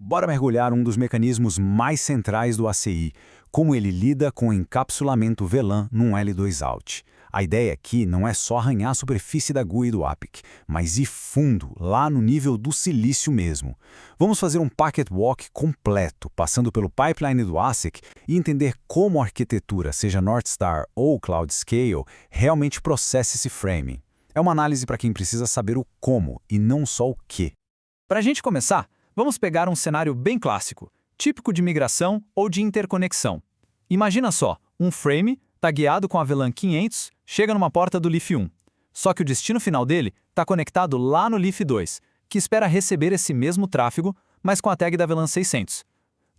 bora mergulhar um dos mecanismos mais centrais do ACI, como ele lida com o encapsulamento VLAN num L2Out. A ideia aqui não é só arranhar a superfície da GUI do APIC, mas ir fundo, lá no nível do silício mesmo. Vamos fazer um packet walk completo, passando pelo pipeline do ASIC e entender como a arquitetura, seja Northstar ou Cloud Scale, realmente processa esse framing. É uma análise para quem precisa saber o como e não só o que. Para a gente começar, vamos pegar um cenário bem clássico, típico de migração ou de interconexão. Imagina só, um frame tagueado com a VLAN 500 chega numa porta do Leaf 1. Só que o destino final dele está conectado lá no Leaf 2, que espera receber esse mesmo tráfego, mas com a tag da VLAN 600.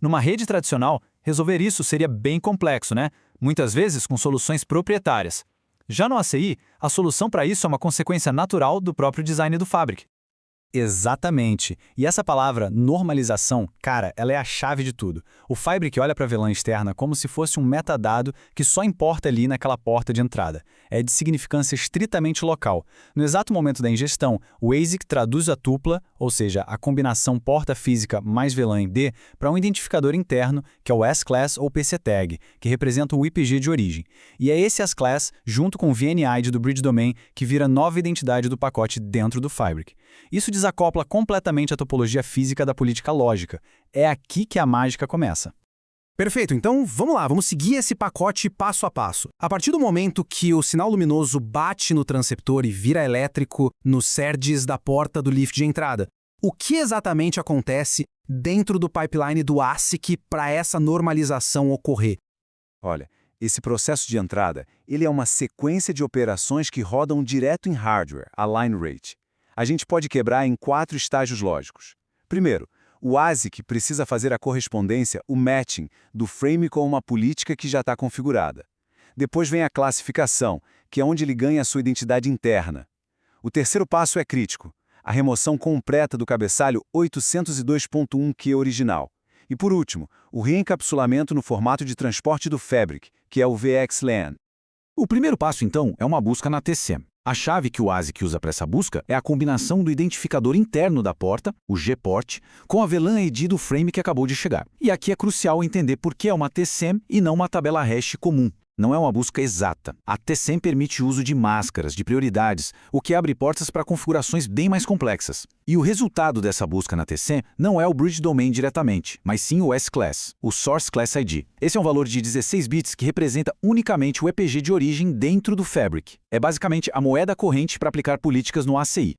Numa rede tradicional, resolver isso seria bem complexo, né? Muitas vezes com soluções proprietárias. Já no ACI, a solução para isso é uma consequência natural do próprio design do Fabric. Exatamente. E essa palavra normalização, cara, ela é a chave de tudo. O Fabric olha para a VLAN externa como se fosse um metadado que só importa ali naquela porta de entrada. É de significância estritamente local. No exato momento da ingestão, o ASIC traduz a tupla, ou seja, a combinação porta física mais VLAN ID, para um identificador interno, que é o S-Class ou PC-Tag, que representa o IPG de origem. E é esse S-Class, junto com o VNID do Bridge Domain, que vira nova identidade do pacote dentro do Fabric. Isso desacopla completamente a topologia física da política lógica. É aqui que a mágica começa. Perfeito, então vamos lá, vamos seguir esse pacote passo a passo. A partir do momento que o sinal luminoso bate no transceptor e vira elétrico nos SERDES da porta do lift de entrada, o que exatamente acontece dentro do pipeline do ASIC para essa normalização ocorrer? Olha, esse processo de entrada, ele é uma sequência de operações que rodam direto em hardware, a line rate. A gente pode quebrar em 4 estágios lógicos. Primeiro, o ASIC precisa fazer a correspondência, o matching, do frame com uma política que já está configurada. Depois vem a classificação, que é onde ele ganha a sua identidade interna. O terceiro passo é crítico, a remoção completa do cabeçalho 802.1Q original. E por último, o reencapsulamento no formato de transporte do Fabric, que é o VXLAN. O primeiro passo, então, é uma busca na TCM. A chave que o ASIC usa para essa busca é a combinação do identificador interno da porta, o Gport, com a VLAN ID do frame que acabou de chegar. E aqui é crucial entender por que é uma TCM e não uma tabela hash comum. Não é uma busca exata. A TCM permite o uso de máscaras, de prioridades, o que abre portas para configurações bem mais complexas. E o resultado dessa busca na TCM não é o Bridge Domain diretamente, mas sim o S-Class, o Source Class ID. Esse é um valor de 16 bits que representa unicamente o EPG de origem dentro do Fabric. É basicamente a moeda corrente para aplicar políticas no ACI.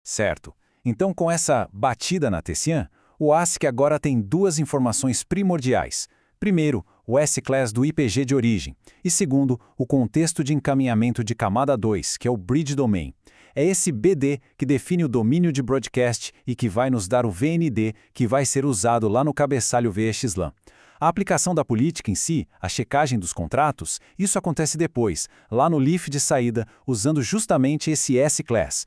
Certo. Então, com essa batida na TCM, o ASIC agora tem 2 informações primordiais. Primeiro, o S-Class do IPG de origem. E segundo, o contexto de encaminhamento de camada 2, que é o Bridge Domain. É esse BD que define o domínio de broadcast e que vai nos dar o VND, que vai ser usado lá no cabeçalho VXLAN. A aplicação da política em si, a checagem dos contratos, isso acontece depois, lá no leaf de saída, usando justamente esse S-Class.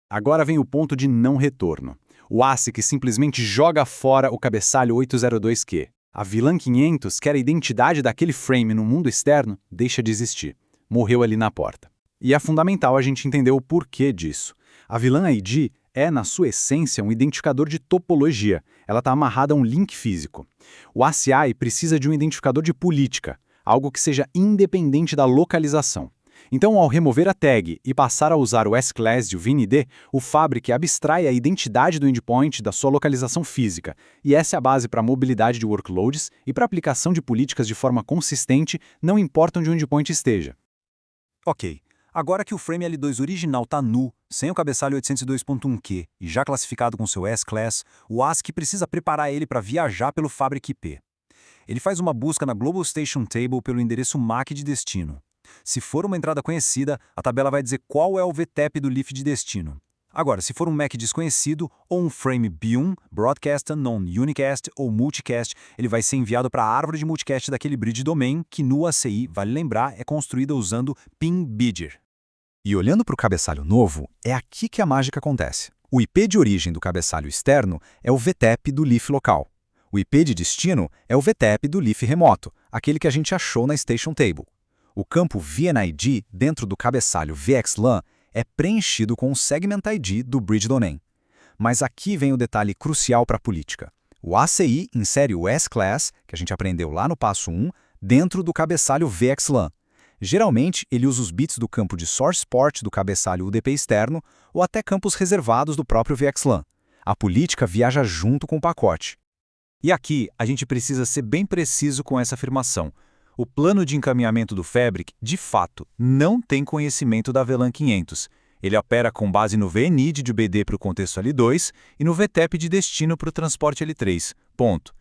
Agora vem o ponto de não retorno. O ASIC simplesmente joga fora o cabeçalho 802Q. A VLAN 500 quer a identidade daquele frame no mundo externo, deixa de existir. Morreu ali na porta. E é fundamental a gente entender o porquê disso. A VLAN ID é, na sua essência, um identificador de topologia. Ela está amarrada a um link físico. O ACI precisa de um identificador de política, algo que seja independente da localização. Então, ao remover a tag e passar a usar o S-Class e o VND, o Fabric abstrai a identidade do endpoint da sua localização física, e essa é a base para a mobilidade de workloads e para a aplicação de políticas de forma consistente, não importa onde o endpoint esteja. Ok, agora que o frame L2 original está nu, sem o cabeçalho 802.1Q e já classificado com seu S-Class, o ASIC precisa preparar ele para viajar pelo Fabric IP. Ele faz uma busca na Global Station Table pelo endereço MAC de destino. Se for uma entrada conhecida, a tabela vai dizer qual é o VTEP do leaf de destino. Agora, se for um MAC desconhecido ou um frame B1, Broadcast Unknown Unicast ou Multicast, ele vai ser enviado para a árvore de multicast daquele Bridge Domain, que no ACI, vale lembrar, é construída usando PIN-Bidger. E olhando para o cabeçalho novo, é aqui que a mágica acontece. O IP de origem do cabeçalho externo é o VTEP do leaf local. O IP de destino é o VTEP do leaf remoto, aquele que a gente achou na Station Table. O campo VNID dentro do cabeçalho VXLAN é preenchido com o Segment ID do Bridge Domain. Mas aqui vem o detalhe crucial para a política. O ACI insere o S-Class, que a gente aprendeu lá no passo 1, dentro do cabeçalho VXLAN. Geralmente, ele usa os bits do campo de source port do cabeçalho UDP externo ou até campos reservados do próprio VXLAN. A política viaja junto com o pacote. E aqui, a gente precisa ser bem preciso com essa afirmação. O plano de encaminhamento do Fabric, de fato, não tem conhecimento da VLAN 500. Ele opera com base no VNID de BD para o contexto L2 e no VTEP de destino para o transporte L3. Ponto.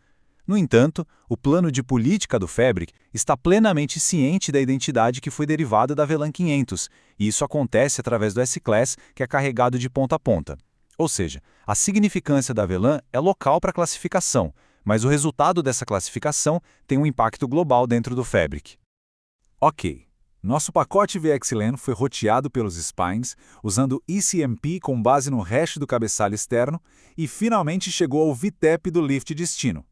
No entanto, o plano de política do Fabric está plenamente ciente da identidade que foi derivada da VLAN 500, e isso acontece através do S-Class, que é carregado de ponta a ponta. Ou seja, a significância da VLAN é local para a classificação, mas o resultado dessa classificação tem um impacto global dentro do Fabric. Ok. Nosso pacote VXLAN foi roteado pelos spines, usando ECMP com base no hash do cabeçalho externo, e finalmente chegou ao VTEP do lift destino.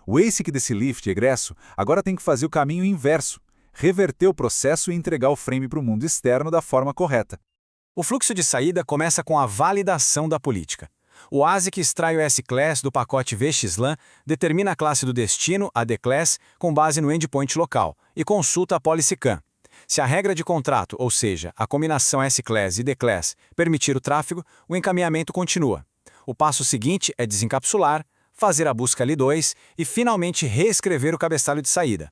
O ASIC desse lift egresso agora tem que fazer o caminho inverso, reverter o processo e entregar o frame para o mundo externo da forma correta. O fluxo de saída começa com a validação da política. O ASIC extrai o S-Class do pacote VXLAN, determina a classe do destino, a D-Class, com base no endpoint local, e consulta a PolicyCAN. Se a regra de contrato, ou seja, a combinação S-Class e D-Class, permitir o tráfego, o encaminhamento continua. O passo seguinte é desencapsular, fazer a busca L2 e finalmente reescrever o cabeçalho de saída.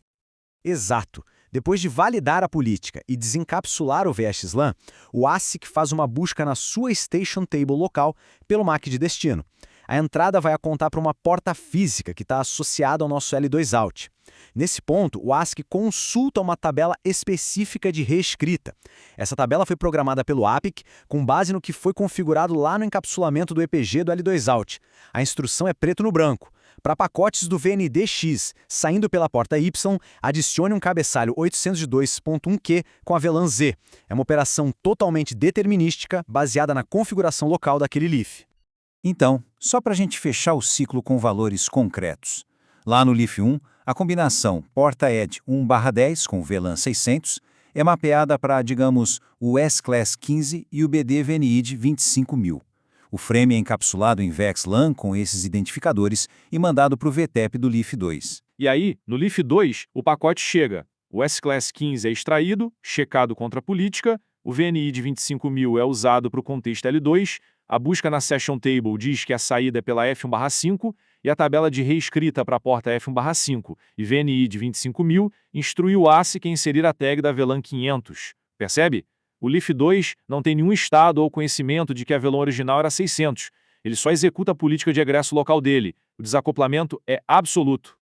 Exato. Depois de validar a política e desencapsular o VXLAN, o ASIC faz uma busca na sua Station Table local pelo MAC de destino. A entrada vai apontar para uma porta física que está associada ao nosso L2 Out. Nesse ponto, o ASIC consulta uma tabela específica de reescrita. Essa tabela foi programada pelo APIC com base no que foi configurado lá no encapsulamento do EPG do L2 Out. A instrução é preto no branco. Para pacotes do VND-X saindo pela porta Y, adicione um cabeçalho 802.1Q com a VLAN Z. É uma operação totalmente determinística, baseada na configuração local daquele leaf. Então, só para a gente fechar o ciclo com valores concretos. Lá no leaf 1, a combinação porta-ed 1/10 com VLAN 600 é mapeada para, digamos, o S-Class 15 e o BD-VNID 25000. O frame é encapsulado em VXLAN com esses identificadores e mandado para o VTEP do leaf 2. E aí, no leaf 2, o pacote chega. O S-Class 15 é extraído, checado contra a política, o VNID 25000 é usado para o contexto L2, a busca na Session Table diz que a saída é pela F1/5 e a tabela de reescrita para a porta F1/5 e VNID 25000 instrui o ASIC a inserir a tag da VLAN 500. Percebe? O leaf 2 não tem nenhum estado ou conhecimento de que a VLAN original era 600. Ele só executa a política de egresso local dele. O desacoplamento é absoluto.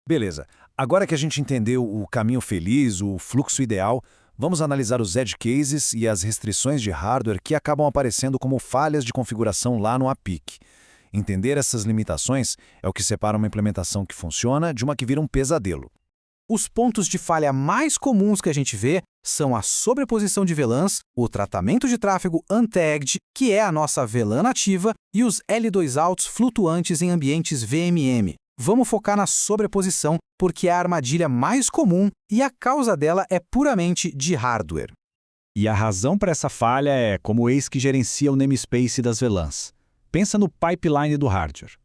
Beleza. Agora que a gente entendeu o caminho feliz, o fluxo ideal, vamos analisar os edge cases e as restrições de hardware que acabam aparecendo como falhas de configuração lá no APIC. Entender essas limitações é o que separa uma implementação que funciona de uma que vira um pesadelo. Os pontos de falha mais comuns que a gente vê são a sobreposição de VLANs, o tratamento de tráfego untagged, que é a nossa VLAN nativa, e os L2 outs flutuantes em ambientes VMM. Vamos focar na sobreposição, porque é a armadilha mais comum e a causa dela é puramente de hardware. E a razão para essa falha é como o ASIC gerencia o namespace das VLANs. Pensa no pipeline do hardware.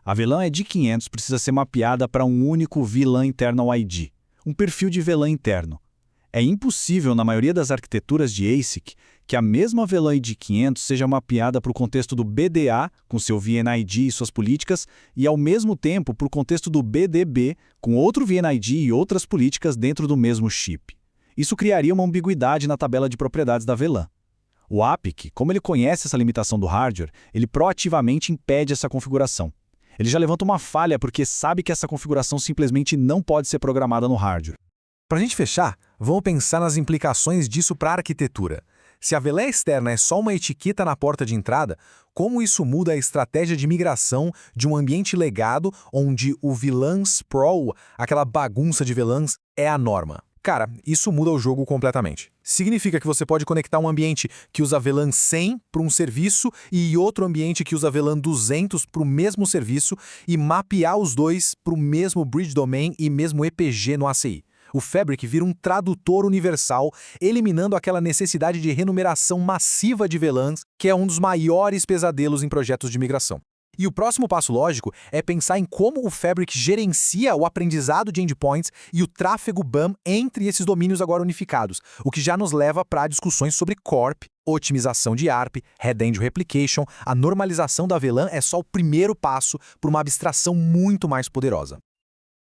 A VLAN ED 500 precisa ser mapeada para um único VLAN Internal ID, um perfil de VLAN interno. É impossível, na maioria das arquiteturas de ASIC, que a mesma VLAN ED 500 seja mapeada para o contexto do BDA, com seu VNID e suas políticas, e ao mesmo tempo para o contexto do BDB, com outro VNID e outras políticas dentro do mesmo chip. Isso criaria uma ambiguidade na tabela de propriedades da VLAN. O APIC, como ele conhece essa limitação do hardware, ele proativamente impede essa configuração. Ele já levanta uma falha porque sabe que essa configuração simplesmente não pode ser programada no hardware. Para a gente fechar, vamos pensar nas implicações disso para a arquitetura. Se a VLAN externa é só uma etiqueta na porta de entrada, como isso muda a estratégia de migração de um ambiente legado onde o VLAN sprawl, aquela bagunça de VLANs, é a norma? Cara, isso muda o jogo completamente. Significa que você pode conectar um ambiente que usa VLAN 100 para um serviço e outro ambiente que usa VLAN 200 para o mesmo serviço e mapear os dois para o mesmo bridge domain e mesmo EPG no ACI. O Fabric vira um tradutor universal, eliminando aquela necessidade de renumeração massiva de VLANs, que é um dos maiores pesadelos em projetos de migração. E o próximo passo lógico é pensar em como o Fabric gerencia o aprendizado de endpoints e o tráfego BAM entre esses domínios agora unificados, o que já nos leva para discussões sobre Corp, otimização de ARP, Head-End Replication. A normalização da VLAN é só o primeiro passo para uma abstração muito mais poderosa.